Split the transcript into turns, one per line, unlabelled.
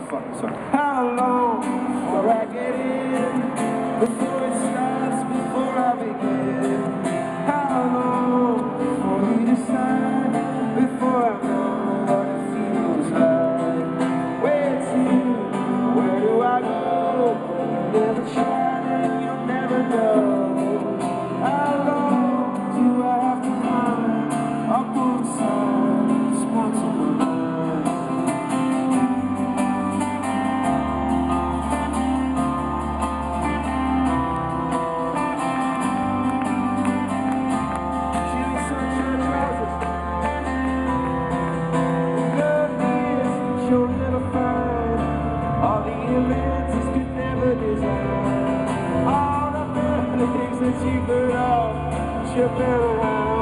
fucking song. How long before I get in? Before it starts, before I begin? How long before we decide? Before I know what it feels like? Where to? Where do I go? You never try and you'll never know. How long do I have to climb up on the side of this mountain line? You'll never find all the inventions could never design. All the things that you could all, you're better